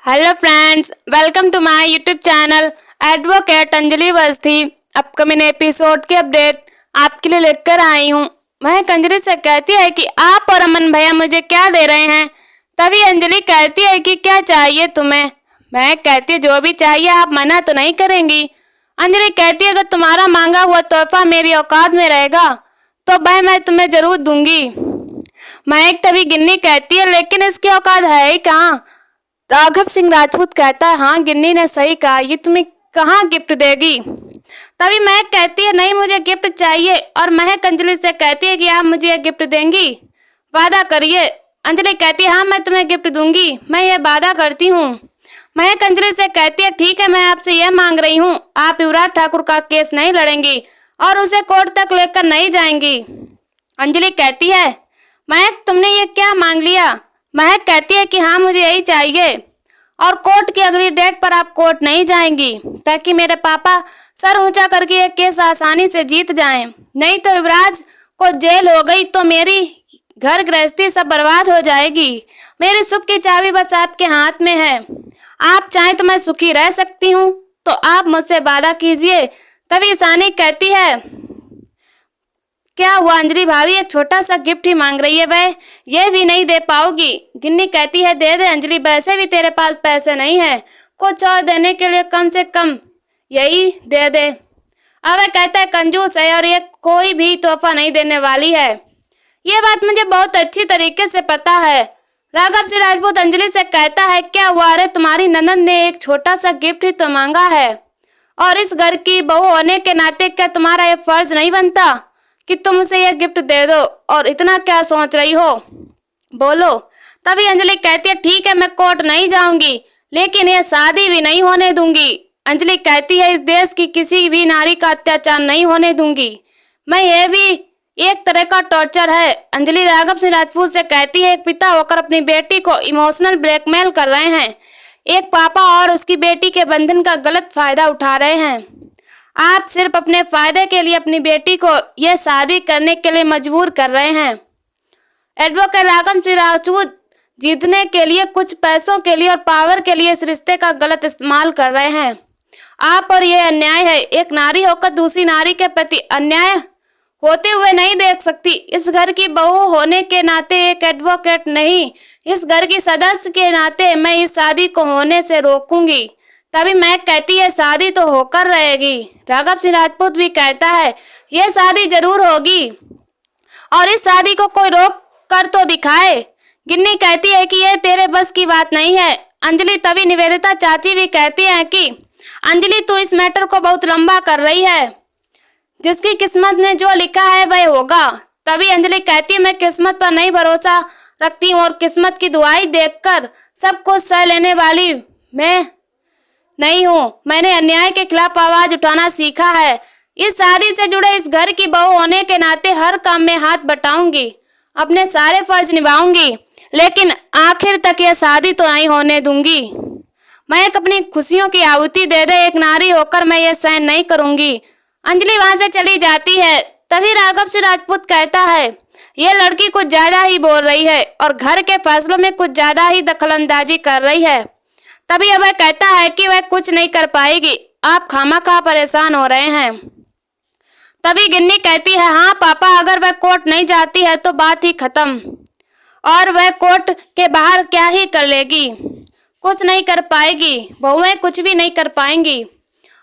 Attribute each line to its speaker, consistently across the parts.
Speaker 1: Hello friends, welcome to my YouTube channel advocate Anjali Awasthi. Upcoming episode की update आपके लिए लेकर आई हूँ। महक अंजलि से कहती है कि आप और अमन भैया मुझे क्या दे रहे हैं। तभी अंजलि कहती है कि क्या चाहिए तुम्हें। महक कहती है जो भी चाहिए, आप मना तो नहीं करेंगी। अंजलि कहती है अगर तुम्हारा मांगा हुआ तोहफा मेरी औकात में रहेगा तो वह मैं तुम्हें जरूर दूंगी। महक तभी गिन्नी कहती है लेकिन इसकी औकात है ही कहाँ। राघव सिंह राजपूत कहता है हाँ गिन्नी ने सही कहा, ये तुम्हें कहाँ गिफ्ट देगी। तभी महक कहती है नहीं मुझे गिफ्ट चाहिए, और महक अंजलि से कहती है कि आप मुझे ये गिफ्ट देंगी, वादा करिए। अंजलि कहती है हाँ मैं तुम्हें गिफ्ट दूंगी, मैं ये वादा करती हूँ। महक अंजलि से कहती है ठीक है, मैं आपसे यह मांग रही हूँ आप युवराज ठाकुर का केस नहीं लड़ेंगी और उसे कोर्ट तक लेकर नहीं जाएंगी। अंजलि कहती है महक तुमने ये क्या मांग लिया। महक कहती है कि हाँ मुझे यही चाहिए, और कोर्ट की अगली डेट पर आप कोर्ट नहीं जाएंगी ताकि मेरे पापा सर ऊंचा करके ये केस आसानी से जीत जाएं। नहीं तो युवराज को जेल हो गई तो मेरी घर गृहस्थी सब बर्बाद हो जाएगी। मेरी सुख की चाबी बस आपके हाथ में है, आप चाहें तो मैं सुखी रह सकती हूँ, तो आप मुझसे वादा कीजिए। तभी सानी कहती है क्या हुआ अंजलि भाभी, एक छोटा सा गिफ्ट ही मांग रही है, वह ये भी नहीं दे पाओगी। गिन्नी कहती है दे दे अंजलि, वैसे भी तेरे पास पैसे नहीं है, कुछ और देने के लिए कम से कम यही दे दे। अब वह कहता है कंजूस है और ये कोई भी तोहफा नहीं देने वाली है। ये बात मुझे बहुत अच्छी तरीके से पता है। राघव सिंह राजपूत अंजलि से कहता है क्या हुआ, अरे तुम्हारी ननद ने एक छोटा सा गिफ्ट ही तो मांगा है, और इस घर की बहू होने के नाते क्या तुम्हारा ये फर्ज नहीं बनता कि तुम उसे यह गिफ्ट दे दो, और इतना क्या सोच रही हो, बोलो। तभी अंजलि कहती है ठीक है मैं कोर्ट नहीं जाऊंगी, लेकिन यह शादी भी नहीं होने दूंगी। अंजलि कहती है इस देश की किसी भी नारी का अत्याचार नहीं होने दूंगी, मैं यह भी एक तरह का टॉर्चर है। अंजलि राघव सिंह राजपूत से कहती है एक पिता होकर अपनी बेटी को इमोशनल ब्लैकमेल कर रहे हैं, एक पापा और उसकी बेटी के बंधन का गलत फायदा उठा रहे हैं। आप सिर्फ अपने फायदे के लिए अपनी बेटी को यह शादी करने के लिए मजबूर कर रहे हैं। एडवोकेट राघव सिंह राजपूत जीतने के लिए, कुछ पैसों के लिए और पावर के लिए इस रिश्ते का गलत इस्तेमाल कर रहे हैं। आप और यह अन्याय है, एक नारी होकर दूसरी नारी के प्रति अन्याय होते हुए नहीं देख सकती। इस घर की बहू होने के नाते, एक एडवोकेट नहीं इस घर की सदस्य के नाते मैं इस शादी को होने से रोकूंगी। तभी महक कहती है शादी तो होकर रहेगी। राघव सिंह राजपूत भी कहता है यह शादी जरूर होगी, और इस शादी को कोई रोक कर तो दिखाए। गिन्नी कहती है कि यह तेरे बस की बात नहीं है। अंजलि तभी निवेदिता चाची भी कहती है कि अंजलि तू इस मैटर को बहुत लंबा कर रही है, जिसकी किस्मत में जो लिखा है वह होगा। तभी अंजलि कहती है मैं किस्मत पर नहीं भरोसा रखती हूँ, और किस्मत की दुआई देखकर सब कुछ सह लेने वाली मैं नहीं हूँ। मैंने अन्याय के खिलाफ आवाज उठाना सीखा है। इस शादी से जुड़े इस घर की बहू होने के नाते हर काम में हाथ बटाऊंगी, अपने सारे फर्ज निभाऊंगी, लेकिन आखिर तक यह शादी तो नहीं होने दूंगी। मैं अपनी खुशियों की आहुति दे दे, एक नारी होकर मैं यह सहन नहीं करूंगी। अंजलि वहां से चली जाती है। तभी राघव सिंह राजपूत कहता है यह लड़की कुछ ज्यादा ही बोल रही है और घर के फैसलों में कुछ ज्यादा ही दखलंदाजी कर रही है। तभी अब वह कहता है कि वह कुछ नहीं कर पाएगी, आप खामखा परेशान हो रहे हैं। तभी गिन्नी कहती है हाँ पापा, अगर वह कोर्ट नहीं जाती है तो बात ही खत्म, और वह कोर्ट के बाहर क्या ही कर लेगी, कुछ नहीं कर पाएगी, बहुएं कुछ भी नहीं कर पाएंगी,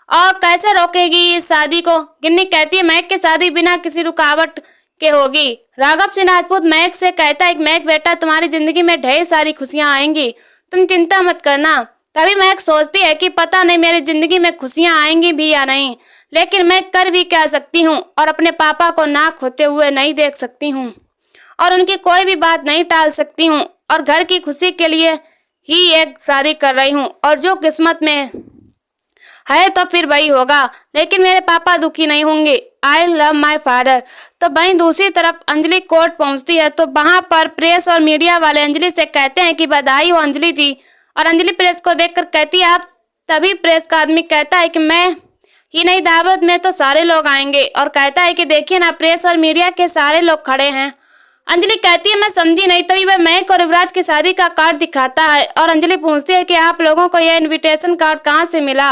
Speaker 1: और कैसे रोकेगी इस शादी को। गिन्नी कहती है महक की शादी बिना किसी रुकावट के होगी। राघव सिंह राजपूत महक से कहता है महक बेटा तुम्हारी जिंदगी में ढेर सारी खुशियां आएंगी, तुम चिंता मत करना। तभी महक सोचती है कि पता नहीं मेरी जिंदगी में खुशियां आएंगी भी या नहीं, लेकिन मैं कर भी क्या सकती हूँ, और अपने पापा को नाक होते हुए नहीं देख सकती हूँ, और उनकी कोई भी बात नहीं टाल सकती हूँ, और घर की खुशी के लिए ही एक शादी कर रही हूँ, और जो किस्मत में है तो फिर वही होगा, लेकिन मेरे पापा दुखी नहीं होंगे। I love my father. तो वहीं दूसरी तरफ अंजलि कोर्ट पहुंचती है, तो वहां पर प्रेस और मीडिया वाले अंजलि से कहते हैं कि बधाई हो अंजलि जी, और अंजलि प्रेस को देखकर कहती है आप। तभी प्रेस का आदमी कहता है कि मैं ही नहीं, दावत में तो सारे लोग आएंगे, और कहता है कि देखिए ना प्रेस और मीडिया के सारे लोग खड़े हैं। अंजलि कहती है मैं समझी नहीं। तभी वह महक और युवराज की शादी का कार्ड दिखाता है और अंजलि पूछती है कि आप लोगों को यह इनविटेशन कार्ड कहाँ से मिला।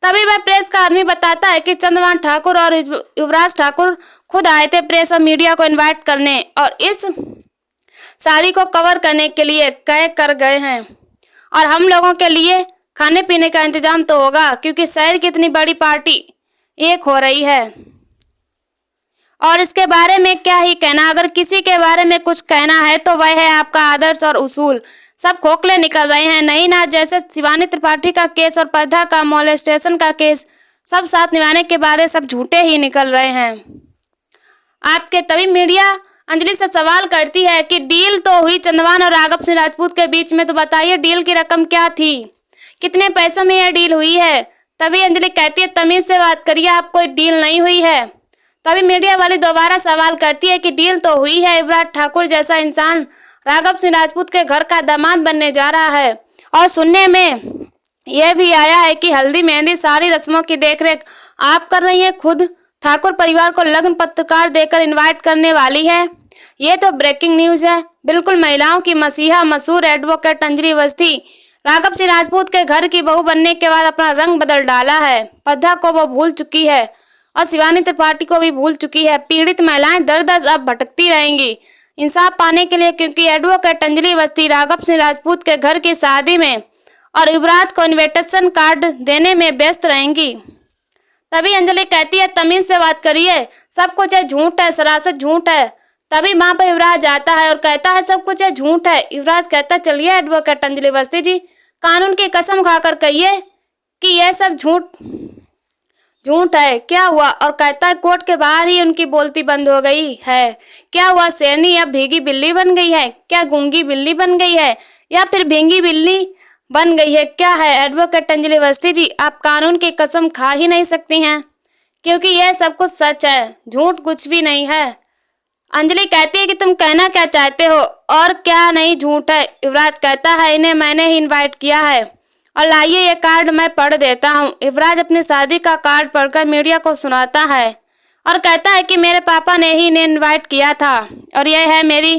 Speaker 1: तभी वह प्रेस का आदमी बताता है कि चंद्रभान ठाकुर और युवराज ठाकुर खुद आए थे प्रेस और मीडिया को इनवाइट करने और इस शादी को कवर करने के लिए कह कर गए हैं और हम लोगों के लिए खाने पीने का इंतजाम तो होगा क्योंकि शहर की इतनी बड़ी पार्टी एक हो रही है। और इसके बारे में क्या ही कहना, अगर किसी के बारे में कुछ कहना है तो वह है आपका आदर्श और उसूल सब खोखले निकल रहे हैं। नहीं ना, जैसे शिवानी त्रिपाठी का केस और पर्दा का मोलेस्टेशन का केस सब साथ निभाने के बाद सब झूठे ही निकल रहे हैं आपके। तभी मीडिया अंजलि से सवाल करती है कि डील तो हुई चंद्रभान और राघव सिंह राजपूत के बीच में, तो बताइए डील की रकम क्या थी, कितने पैसों में यह डील हुई है। तभी अंजलि कहती है तमीज से बात करिए, आप कोई डील नहीं हुई है। तभी मीडिया वाली दोबारा सवाल करती है कि डील तो हुई है, युवराज ठाकुर जैसा इंसान राघव सिंह राजपूत के घर का दामाद बनने जा रहा है और सुनने में यह भी आया है कि हल्दी मेहंदी सारी रस्मों की देखरेख आप कर रही हैं, खुद ठाकुर परिवार को लग्न पत्रकार देकर इनवाइट करने वाली है। ये तो ब्रेकिंग न्यूज है। बिल्कुल महिलाओं की मसीहा मशहूर एडवोकेट अंजलि अवस्थी राघव सिंह राजपूत के घर की बहू बनने के बाद अपना रंग बदल डाला है। पद्धा को वो भूल चुकी है और शिवानी त्रिपाठी को भी भूल चुकी है। पीड़ित महिलाएं दर दर अब भटकती रहेंगी इंसाफ पाने के लिए, क्योंकि एडवोकेट अंजलि अवस्थी राघव सिंह राजपूत के घर की शादी में और युवराज को इनविटेशन कार्ड देने में व्यस्त रहेंगी। तभी अंजलि कहती है तमीज से बात करिए, सब कुछ है झूठ है, सरासर झूठ है। तभी वहां पर युवराज आता है और कहता है सब कुछ है झूठ है। युवराज कहता है चलिए एडवोकेट अंजलि अवस्थी जी, कानून की कसम खाकर कहिए कि यह सब झूठ है, क्या हुआ। और कहता है कोर्ट के बाहर ही उनकी बोलती बंद हो गई है। क्या हुआ, शेरनी अब भीगी बिल्ली बन गई है, क्या गूंगी बिल्ली बन गई है या फिर भीगी बिल्ली बन गई है, क्या है। एडवोकेट अंजलि अवस्थी जी, आप कानून की कसम खा ही नहीं सकती हैं क्योंकि यह सब कुछ सच है, झूठ कुछ भी नहीं है। अंजलि कहती है कि तुम कहना क्या चाहते हो और क्या नहीं झूठ है। युवराज कहता है इन्हें मैंने ही इनवाइट किया है और लाइए ये कार्ड मैं पढ़ देता हूँ। युवराज अपनी शादी का कार्ड पढ़कर मीडिया को सुनाता है और कहता है कि मेरे पापा ने ही इन्हें इनवाइट किया था और यह है मेरी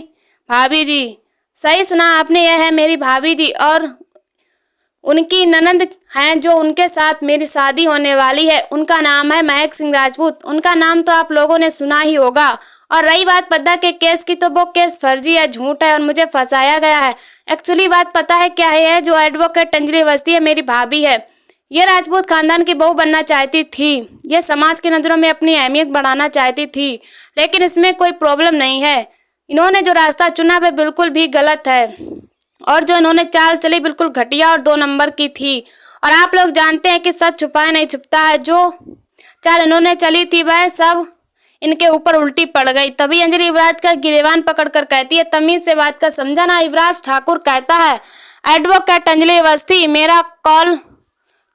Speaker 1: भाभी जी। सही सुना आपने, यह है मेरी भाभी जी और उनकी ननंद हैं जो उनके साथ मेरी शादी होने वाली है। उनका नाम है महक सिंह राजपूत। उनका नाम तो आप लोगों ने सुना ही होगा। और रही बात पद्धा के केस की, तो वो केस फर्जी है, झूठ है और मुझे फंसाया गया है। एक्चुअली बात पता है क्या है, जो एडवोकेट अंजलि अवस्थी है मेरी भाभी है। ये राजपूत खानदान की बहू बनना चाहती थी, ये समाज की नज़रों में अपनी अहमियत बढ़ाना चाहती थी, लेकिन इसमें कोई प्रॉब्लम नहीं है। इन्होंने जो रास्ता चुना वह बिल्कुल भी गलत है और जो इन्होंने चाल चली बिल्कुल घटिया और 2 नंबर की थी। और आप लोग जानते हैं कि सच छुपाए नहीं छुपता है। जो चाल इन्होंने चली थी वह सब इनके ऊपर उल्टी पड़ गई। तभी अंजलि युवराज का गिरेबान पकड़कर कहती है तमीज से बात कर, समझा ना। युवराज ठाकुर कहता है एडवोकेट अंजलि अवस्थी मेरा कॉल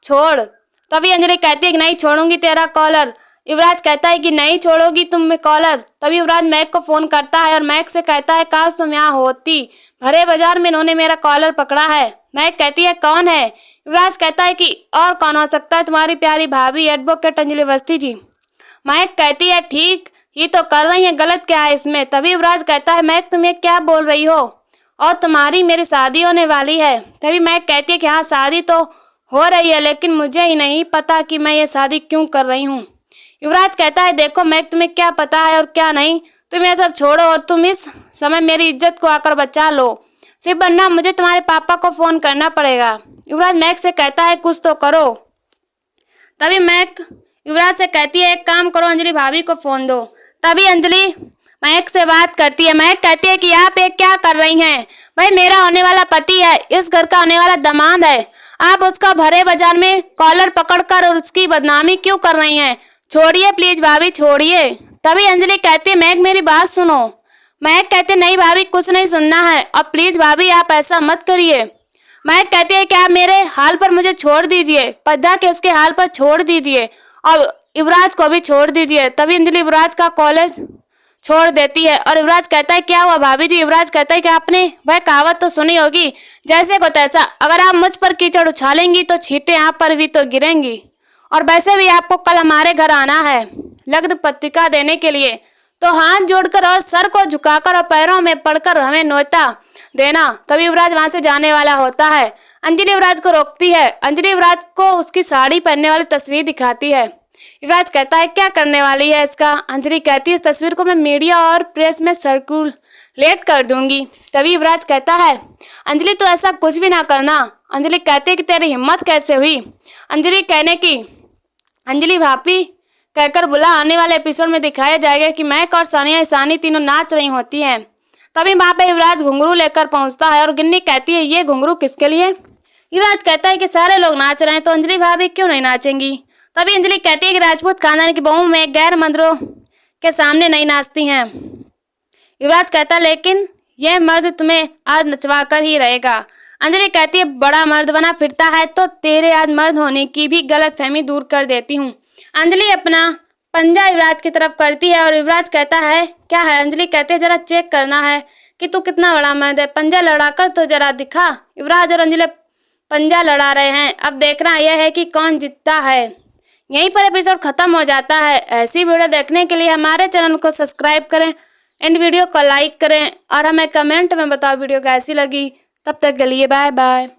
Speaker 1: छोड़। तभी अंजलि कहती है कि नहीं छोड़ूंगी तेरा कॉलर। युवराज कहता है कि नहीं छोड़ोगी तुम मैं कॉलर। तभी युवराज महक को फोन करता है और महक से कहता है काश तुम यहाँ होती, भरे बाजार में इन्होंने मेरा कॉलर पकड़ा है। महक कहती है कौन है। युवराज कहता है कि और कौन हो सकता है, तुम्हारी प्यारी भाभी एडवोकेट अंजलि अवस्थी जी। महक कहती है ठीक ही तो कर रही है, गलत क्या है इसमें। तभी युवराज कहता है महक तुम ये क्या बोल रही हो और तुम्हारी मेरी शादी होने वाली है। तभी महक कहती है कि हाँ शादी तो हो रही है, लेकिन मुझे ही नहीं पता कि मैं ये शादी क्यों कर रही हूँ। युवराज कहता है देखो महक तुम्हें क्या पता है और क्या नहीं, तुम ये सब छोड़ो और तुम इस समय मेरी इज्जत को आकर बचा लो, सिर्फ वरना मुझे तुम्हारे पापा को फोन करना पड़ेगा। युवराज महक से कहता है कुछ तो करो। तभी महक युवराज से कहती है एक काम करो अंजलि भाभी को फोन दो। तभी अंजलि महक से बात करती है। महक कहती है कि आप ये क्या कर रही हैं, भाई मेरा होने वाला पति है, इस घर का होने वाला दामाद है, आप उसका भरे बाजार में कॉलर पकड़कर और उसकी बदनामी क्यों कर रही हैं। छोड़िए प्लीज भाभी छोड़िए। तभी अंजलि कहती है महक मेरी बात सुनो। महक कहती है नहीं भाभी कुछ नहीं सुनना है, अब प्लीज भाभी आप ऐसा मत करिए। महक कहती है कि आप मेरे हाल पर मुझे छोड़ दीजिए, पद्धा के उसके हाल पर छोड़ दीजिए और युवराज को भी छोड़ दीजिए। तभी अंजलि युवराज का कॉलेज छोड़ देती है और युवराज कहता है क्या हुआ भाभी जी। युवराज कहता है कि आपने वह कहावत तो सुनी होगी, जैसे को तैसा, अगर आप मुझ पर कीचड़ उछालेंगी तो छींटे आप पर भी तो गिरेंगी। और वैसे भी आपको कल हमारे घर आना है लग्न पत्रिका देने के लिए, तो हाथ जोड़कर और सर को झुकाकर और पैरों में पड़कर हमें न्योता देना। तभी युवराज वहां से जाने वाला होता है। अंजलि युवराज को रोकती है। अंजलि युवराज को उसकी साड़ी पहनने वाली तस्वीर दिखाती है। युवराज कहता है क्या करने वाली है इसका। अंजलि कहती है इस तस्वीर को मैं मीडिया और प्रेस में सर्कुलेट कर दूंगी। तभी युवराज कहता है अंजलि तो ऐसा कुछ भी ना करना। अंजलि कहती है कि तेरी हिम्मत कैसे हुई। अंजलि कहने की अंजलि भाभी कहकर बोला आने वाले एपिसोड में दिखाया जाएगा कि महक और सानिया ईशानी तीनों नाच रही होती हैं। तभी वहाँ पे युवराज घुंघरू लेकर पहुँचता है और गिन्नी कहती है ये घुंघरू किसके लिए। युवराज कहता है कि सारे लोग नाच रहे हैं तो अंजलि भाभी क्यों नहीं नाचेंगी। तभी अंजलि कहती है कि राजपूत खानदान की बहू में गैर मर्दों के सामने नहीं नाचती हैं। युवराज कहता है लेकिन यह मर्द तुम्हें आज नचवा कर ही रहेगा। अंजलि कहती है बड़ा मर्द बना फिरता है तो तेरे आज मर्द होने की भी गलतफहमी दूर कर देती हूँ। अंजलि अपना पंजा युवराज की तरफ करती है और युवराज कहता है क्या है। अंजलि कहते हैं जरा चेक करना है कि तू कितना बड़ा मर्द है, पंजा लड़ाकर तो जरा दिखा। युवराज और अंजलि पंजा लड़ा रहे हैं। अब देखना यह है कि कौन जीतता है। यहीं पर एपिसोड खत्म हो जाता है। ऐसी वीडियो देखने के लिए हमारे चैनल को सब्सक्राइब करें एंड वीडियो को लाइक करें और हमें कमेंट में बताओ वीडियो कैसी लगी। तब तक के लिए बाय बाय।